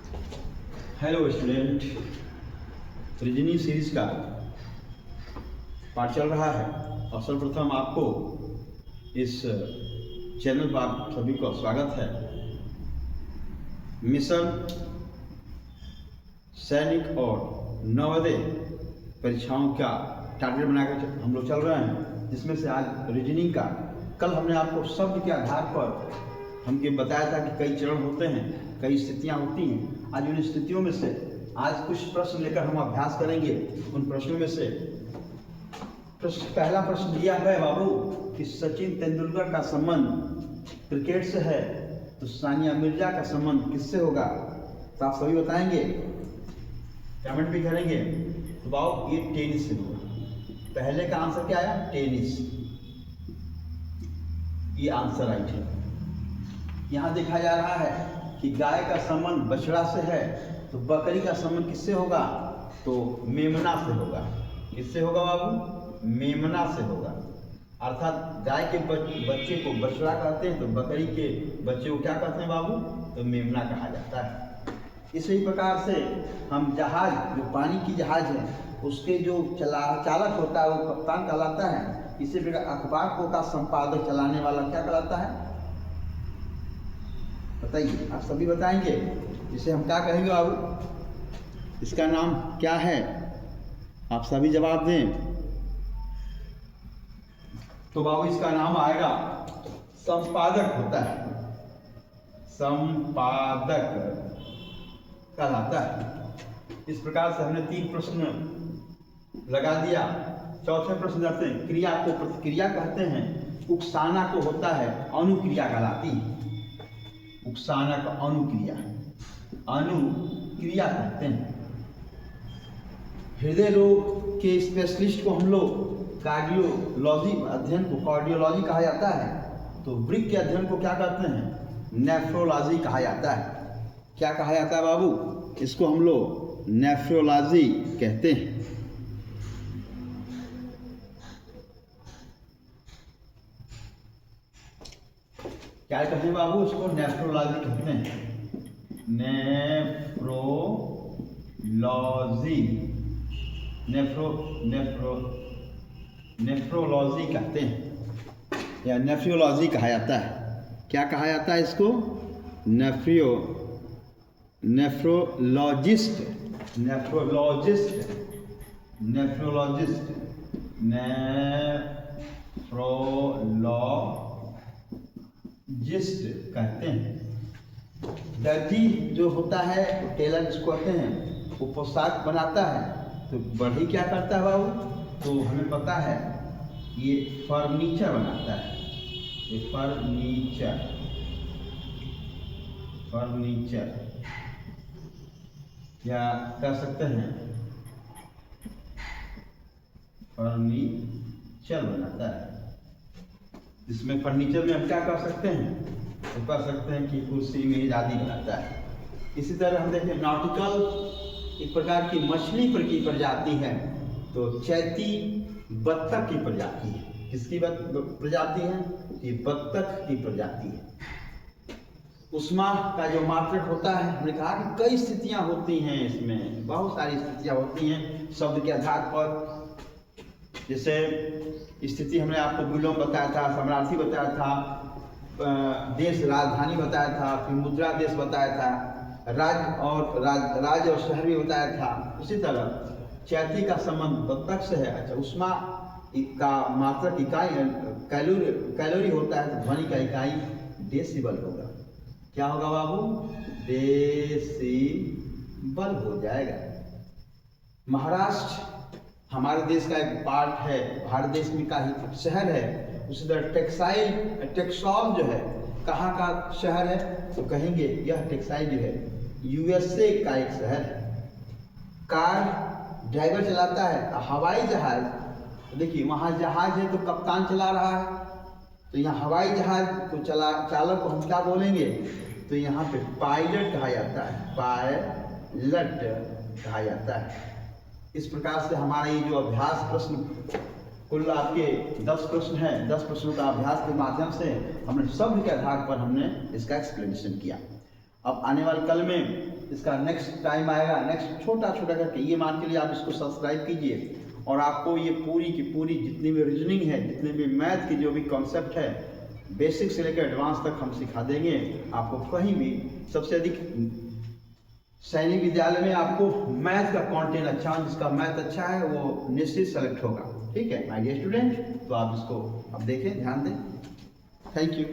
Hello student, reasoning series का पाठ चल रहा है और सर्वप्रथम आपको इस चैनल पर आप सभी को स्वागत है। मिशन सैनिक और नवोदय परीक्षाओं का टारगेट बनाकर हम लोग चल रहे हैं, जिसमें से आज रीजनिंग का कल हमने आपको शब्द के आधार पर हमके बताया था कि कई चरण होते हैं, कई स्थितियां होती हैं। आज उन स्थितियों में से आज कुछ प्रश्न लेकर हम अभ्यास करेंगे। उन प्रश्नों में से पहला प्रश्न दिया है बाबू कि सचिन तेंदुलकर का संबंध क्रिकेट से है, तो सानिया मिर्जा का संबंध किससे होगा? तो आप सभी बताएंगे, कमेंट भी करेंगे। तो बाबू ये टेनिस से होगा। पहले का आंसर क्या आया? टेनिस। ये आंसर राइट है। यहाँ देखा जा रहा है कि गाय का संबंध बछड़ा से है, तो बकरी का संबंध किससे होगा? तो मेमना से होगा। किससे होगा बाबू? मेमना से होगा। अर्थात गाय के बच्चे को बछड़ा कहते हैं, तो बकरी के बच्चे को क्या कहते हैं बाबू? तो मेमना कहा जाता है। इसी प्रकार से हम जहाज, जो पानी की जहाज है, उसके जो चालक होता है वो कप्तान कहलाता है। इसी प्रकार अखबार को का संपादक, चलाने वाला क्या कहलाता है? बताइए, आप सभी बताएंगे। इसे हम क्या कहेंगे बाबू? इसका नाम क्या है? आप सभी जवाब दें। तो बाबू इसका नाम आएगा संपादक होता है, संपादक कहलाता है। इस प्रकार से हमने 3 प्रश्न लगा दिया। चौथे प्रश्न जाते हैं, क्रिया को प्रतिक्रिया कहते हैं, उकसाना को होता है अनुक्रिया कहलाती है। उकसाना का अनुक्रिया, अनुक्रिया कहते हैं। हृदय रोग के स्पेशलिस्ट को हम लोग कार्डियोलॉजी अध्ययन को कार्डियोलॉजी कहा जाता है, तो वृक्क के अध्ययन को क्या कहते हैं? नेफ्रोलॉजी कहा जाता है। क्या कहा जाता है बाबू? इसको हम लोग नेफ्रोलॉजी कहते हैं। क्या कहते हैं बाबू? इसको नेफ्रोलॉजी कहते हैं। नेफ्रोलॉजी, नेफ्रोलॉजी कहते हैं या नेफ्रोलॉजी कहा जाता है। क्या कहा जाता है इसको? नेफ्रोलॉजिस्ट, नेफ्रोलॉजिस्ट, नेफ्रोलॉजिस्ट, नेफ्रोलॉजिस्ट कहते हैं। दर्जी जो होता है, तो टेलर जिसको कहते हैं, वो पोशाक बनाता है, तो बढ़ई क्या करता है बाबू? तो हमें पता है ये फर्नीचर बनाता है। ये फर्नीचर, फर्नीचर या कह सकते हैं फर्नीचर बनाता है। जिसमें फर्नीचर में हम क्या कर सकते हैं? तो कह सकते हैं कि कुर्सी मेज आदि बनाता है। इसी तरह हम देखें नाउटिकल एक प्रकार की मछली की प्रजाति है, तो चैती बत्तख की प्रजाति है। किसकी प्रजाति है? ये बत्तख की प्रजाति है। उष्मा का जो मात्रक होता है, हमने कहा कि कई स्थितियां होती हैं, इसमें बहुत सारी स्थितियां होती हैं शब्द के आधार पर। जैसे स्थिति हमने आपको विलोम बताया था, सम्रार्थी बताया था, देश राजधानी बताया था, फिर मुद्रा देश बताया था, राज्य और शहर भी बताया था। उसी तरह चैती का संबंध बत्तख से है। अच्छा, उष्मा का मात्रक इकाई कैलोरी होता है, तो ध्वनि का इकाई डेसिबल होगा। क्या होगा बाबू? डेसिबल हो जाएगा। महाराष्ट्र हमारे देश का एक पार्ट है, भारत देश में का ही शहर है। उसी तरह टेक्सटाइल जो है, कहाँ का शहर है? तो कहेंगे यह टेक्सटाइल जो है यूएसए का एक शहर है। कार ड्राइवर चलाता है। हवाई जहाज, देखिए वहाँ जहाज है तो कप्तान चला रहा है, तो यहाँ हवाई जहाज को चालक को हम क्या बोलेंगे? तो यहाँ पे पायलट कहा जाता है, पायलट कहा जाता है। इस प्रकार से हमारा ये जो अभ्यास प्रश्न कुल आपके 10 प्रश्न हैं, 10 प्रश्नों का अभ्यास के माध्यम से हमने शब्द के आधार पर हमने इसका एक्सप्लेनेशन किया। अब आने वाले कल में इसका नेक्स्ट टाइम आएगा, नेक्स्ट छोटा छोटा करके, ये मान के लिए आप इसको सब्सक्राइब कीजिए और आपको ये पूरी की पूरी जितनी भी रीजनिंग है, जितने भी मैथ की जो भी कॉन्सेप्ट है, बेसिक से लेकर एडवांस तक हम सिखा देंगे। आपको कहीं भी सबसे अधिक सैनिक विद्यालय में आपको मैथ का कंटेंट अच्छा, जिसका मैथ अच्छा है वो निश्चित सेलेक्ट होगा। ठीक है माय डियर स्टूडेंट, तो आप इसको अब देखें, ध्यान दें। Thank you.